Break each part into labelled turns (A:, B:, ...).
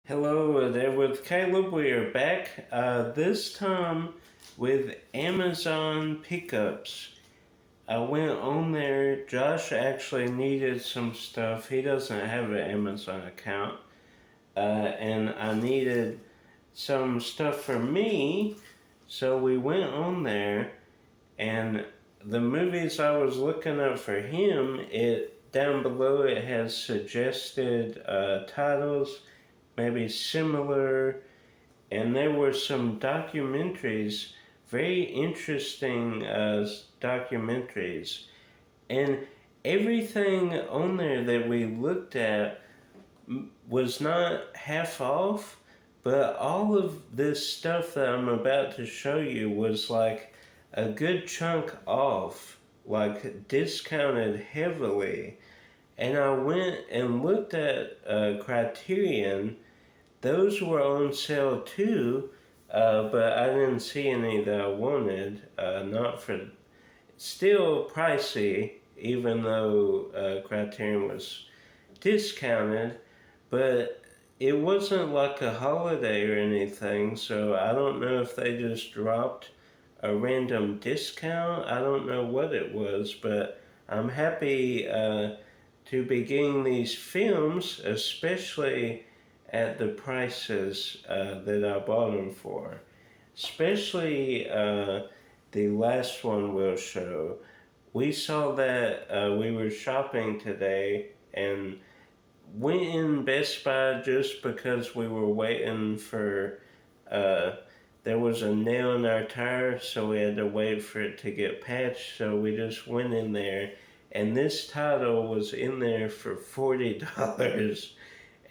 A: Hello there with Caleb. We are back, this time with Amazon pickups. I went on there. Josh actually needed some stuff. He doesn't have an Amazon account. And I needed some stuff for me. So we went on there, and the movies I was looking up for him, it down below it has suggested titles, maybe similar, and there were some documentaries, very interesting documentaries, and everything on there that we looked at was not half off, but all of this stuff that I'm about to show you was like a good chunk off, like discounted heavily. And I went and looked at Criterion. Those were on sale too, but I didn't see any that I wanted. Not for, still pricey, even though Criterion was discounted, but it wasn't like a holiday or anything, so I don't know if they just dropped a random discount. I don't know what it was, but I'm happy to be getting these films, especially at the prices that I bought them for. Especially the last one we'll show. We saw that we were shopping today and went in Best Buy just because we were waiting for, there was a nail in our tire, so we had to wait for it to get patched, so we just went in there, and this title was in there for $40,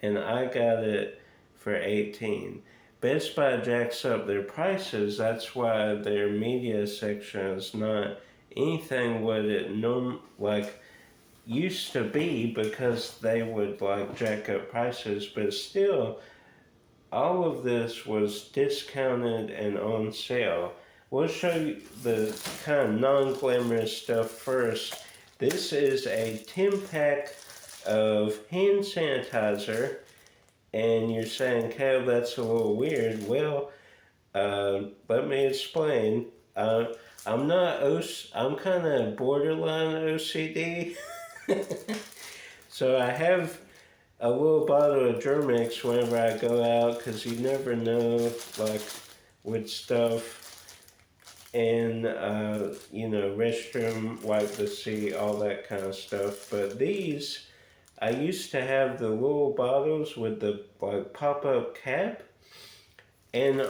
A: and I got it for $18. Best Buy jacks up their prices. That's why their media section is not anything what it used to be, because they would like jack up prices, but still all of this was discounted and on sale. We'll show you the kind of non-glamorous stuff first. This is a 10-pack of hand sanitizer, and you're saying, Cal, that's a little weird. Well, let me explain. I'm kind of borderline OCD. So I have a little bottle of Germix whenever I go out, because you never know, like, with stuff, and, restroom, wipe the seat, all that kind of stuff. But these, I used to have the little bottles with the, like, pop-up cap, and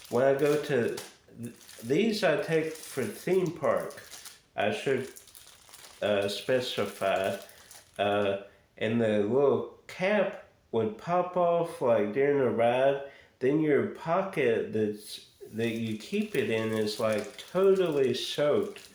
A: when I go to, these I take for theme park. I should specify. And the little cap would pop off like during a ride. Then your pocket that you keep it in is like totally soaked.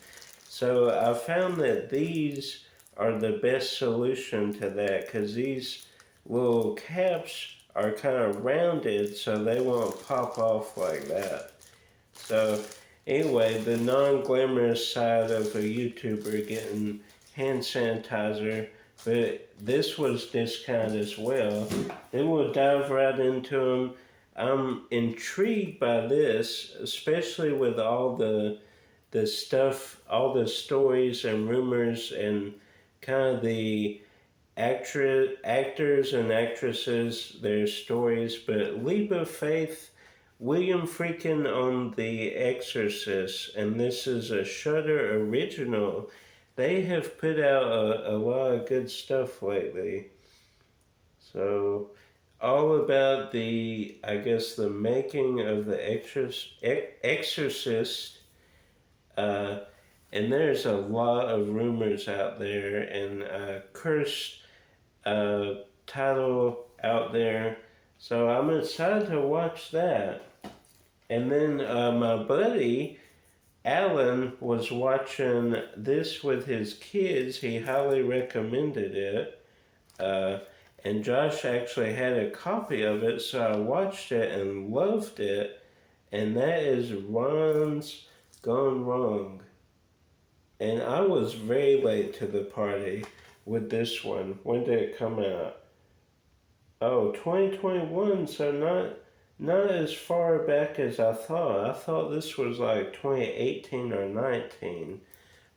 A: So I found that these are the best solution to that, because these little caps are kind of rounded, so they won't pop off like that. So anyway, the non-glamorous side of a YouTuber getting hand sanitizer, but this was discounted as well. Then we'll dive right into them. I'm intrigued by this, especially with all the stuff, all the stories and rumors, and kind of the actors and actresses, their stories. But Leap of Faith, William Friedkin on The Exorcist, and this is a Shudder original. They have put out a lot of good stuff lately. So, all about the making of The Exorcist, and there's a lot of rumors out there, and a cursed title out there. So I'm excited to watch that. And then my buddy Alan was watching this with his kids. He highly recommended it. And Josh actually had a copy of it, so I watched it and loved it. And that is Ron's Gone Wrong. And I was very late to the party with this one. When did it come out? Oh, 2021, so not as far back as I thought. I thought this was like 2018 or 19,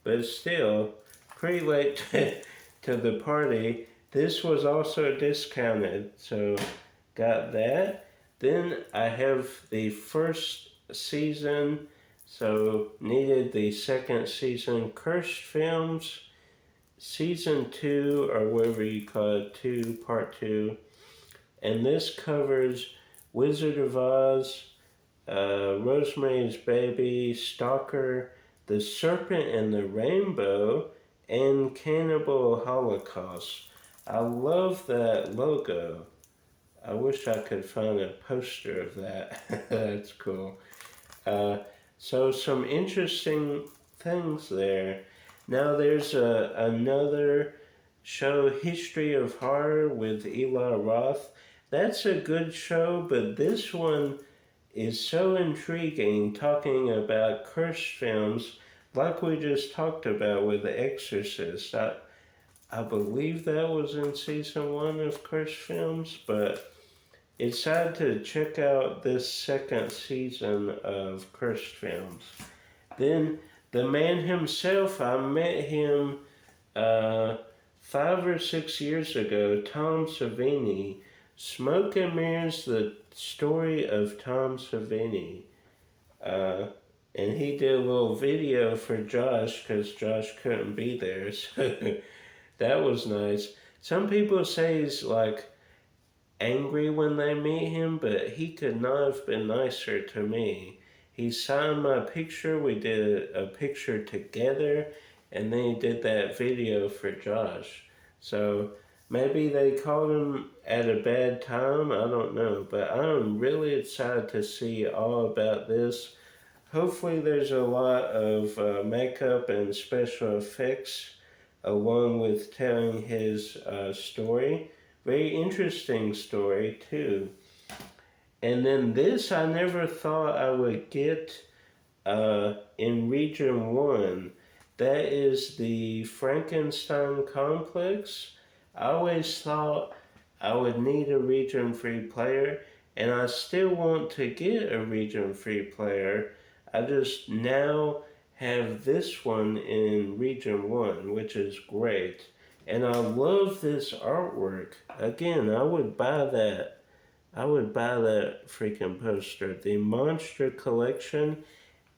A: but still pretty late to the party. This was also discounted, so got that. Then I have the first season, so needed the second season. Cursed Films, season 2, or whatever you call it, 2, part 2. And this covers Wizard of Oz, Rosemary's Baby, Stalker, The Serpent and the Rainbow, and Cannibal Holocaust. I love that logo. I wish I could find a poster of that. That's cool. So some interesting things there. Now there's another show, History of Horror with Eli Roth. That's a good show, but this one is so intriguing, talking about cursed films like we just talked about with The Exorcist. I believe that was in season 1 of Cursed Films, but it's sad to check out this second season of Cursed Films. Then the man himself, I met him 5 or 6 years ago, Tom Savini. Smoke and Mirrors, the story of Tom Savini. And he did a little video for Josh because Josh couldn't be there, so that was nice. Some people say he's like angry when they meet him, but he could not have been nicer to me. He signed my picture, we did a picture together, and then he did that video for Josh. So maybe they called him at a bad time, I don't know, but I'm really excited to see all about this. Hopefully there's a lot of makeup and special effects along with telling his story. Very interesting story too. And then this I never thought I would get in Region 1. That is the Frankenstein Complex. I always thought I would need a region free player, and I still want to get a region free player. I just now have this one in Region 1, which is great. And I love this artwork. Again, I would buy that. I would buy that freaking poster. The Monster Collection.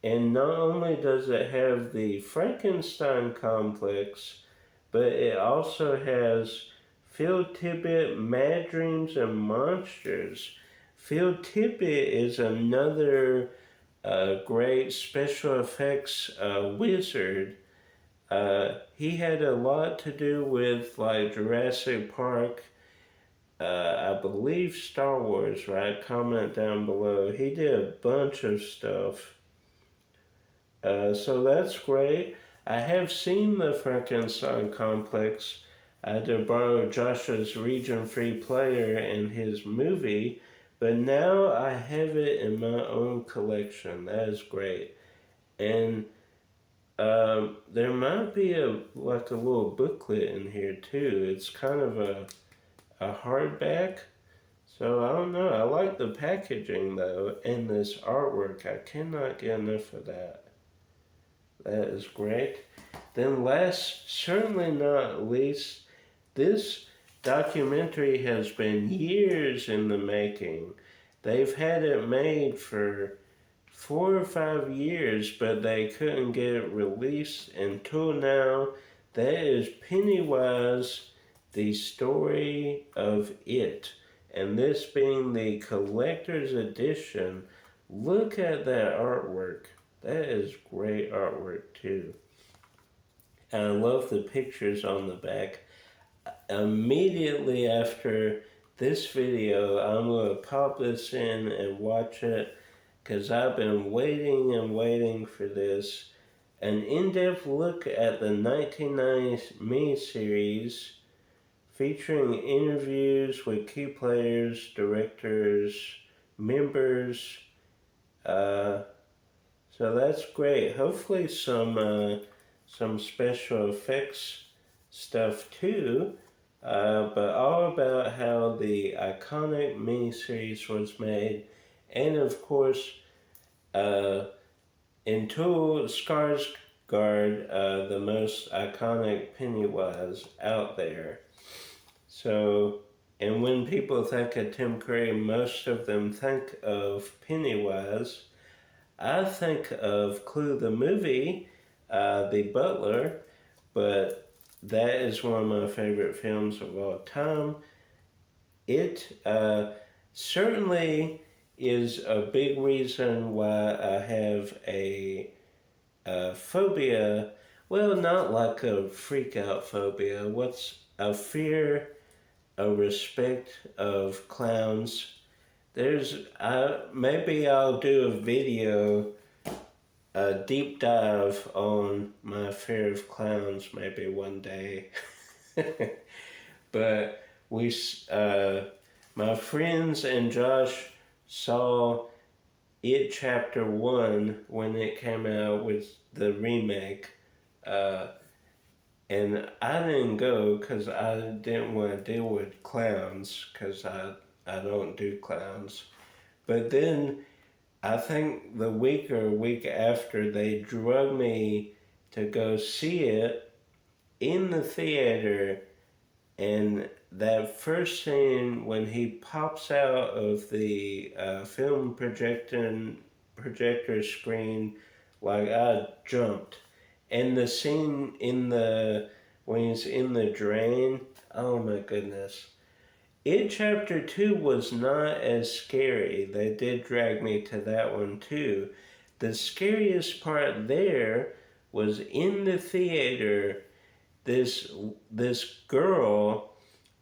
A: And not only does it have the Frankenstein Complex, but it also has Phil Tippett, Mad Dreams, and Monsters. Phil Tippett is another great special effects wizard. He had a lot to do with like Jurassic Park, I believe Star Wars, right? Comment down below. He did a bunch of stuff. So that's great. I have seen the Frankenstein Complex. I had to borrow Josh's region free player in his movie, but now I have it in my own collection. That is great. And there might be like a little booklet in here too. It's kind of a hardback. So I don't know. I like the packaging though, and this artwork. I cannot get enough of that. That is great. Then last, certainly not least, this documentary has been years in the making. They've had it made for 4 or 5 years, but they couldn't get it released until now. That is Pennywise, the story of it. And this being the collector's edition. Look at that artwork. That is great artwork too. And I love the pictures on the back. Immediately after this video, I'm going to pop this in and watch it because I've been waiting and waiting for this. An in-depth look at the 1990s miniseries featuring interviews with key players, directors, members, so that's great. Hopefully some special effects stuff too. but all about how the iconic miniseries was made, and of course, uh, until Skarsgård, the most iconic Pennywise out there. So, and when people think of Tim Curry, most of them think of Pennywise. I think of Clue the movie, the butler, but that is one of my favorite films of all time. It certainly is a big reason why I have a phobia. Well, not like a freak out phobia. What's a fear, a respect of clowns? Maybe I'll do a video, a deep dive on my fear of clowns maybe one day. But my friends and Josh saw It Chapter 1 when it came out with the remake. Uh, and I didn't go because I didn't want to deal with clowns because I don't do clowns. But then I think the week after they drug me to go see it in the theater, and that first scene when he pops out of the film projector screen, like I jumped. And the scene when he's in the drain, oh my goodness. It Chapter 2 was not as scary. They did drag me to that one too. The scariest part there was in the theater, this girl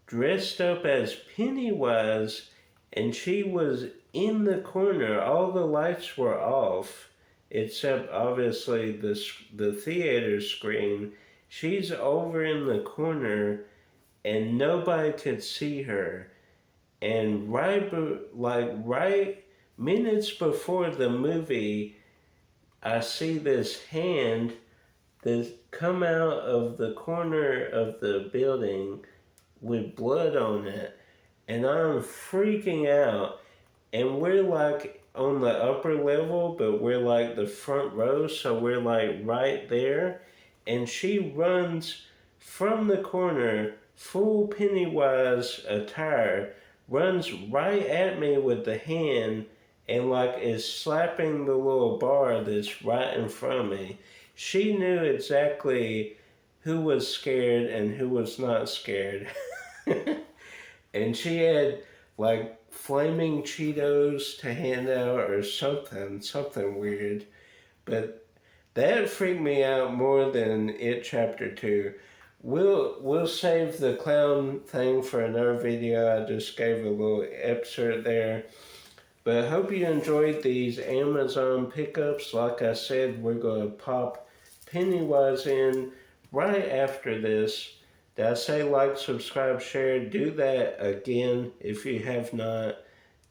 A: dressed up as Pennywise, and she was in the corner. All the lights were off, except obviously the theater screen. She's over in the corner, and nobody could see her. And right minutes before the movie, I see this hand that come out of the corner of the building with blood on it, and I'm freaking out. And we're like on the upper level, but we're like the front row, so we're like right there. And she runs from the corner, full Pennywise attire, runs right at me with the hand, and like is slapping the little bar that's right in front of me. She knew exactly who was scared and who was not scared. And she had like flaming Cheetos to hand out or something weird. But that freaked me out more than It Chapter 2. We'll save the clown thing for another video. I just gave a little excerpt there. But I hope you enjoyed these Amazon pickups. Like I said, we're going to pop Pennywise in right after this. Did I say like, subscribe, share? Do that again if you have not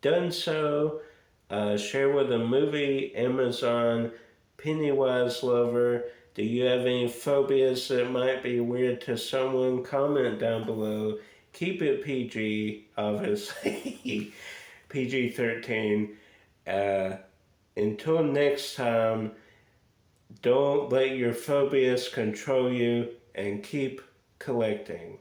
A: done so. Share with a movie, Amazon, Pennywise lover. Do you have any phobias that might be weird to someone? Comment down below. Keep it PG, obviously. PG-13. Until next time, don't let your phobias control you and keep collecting.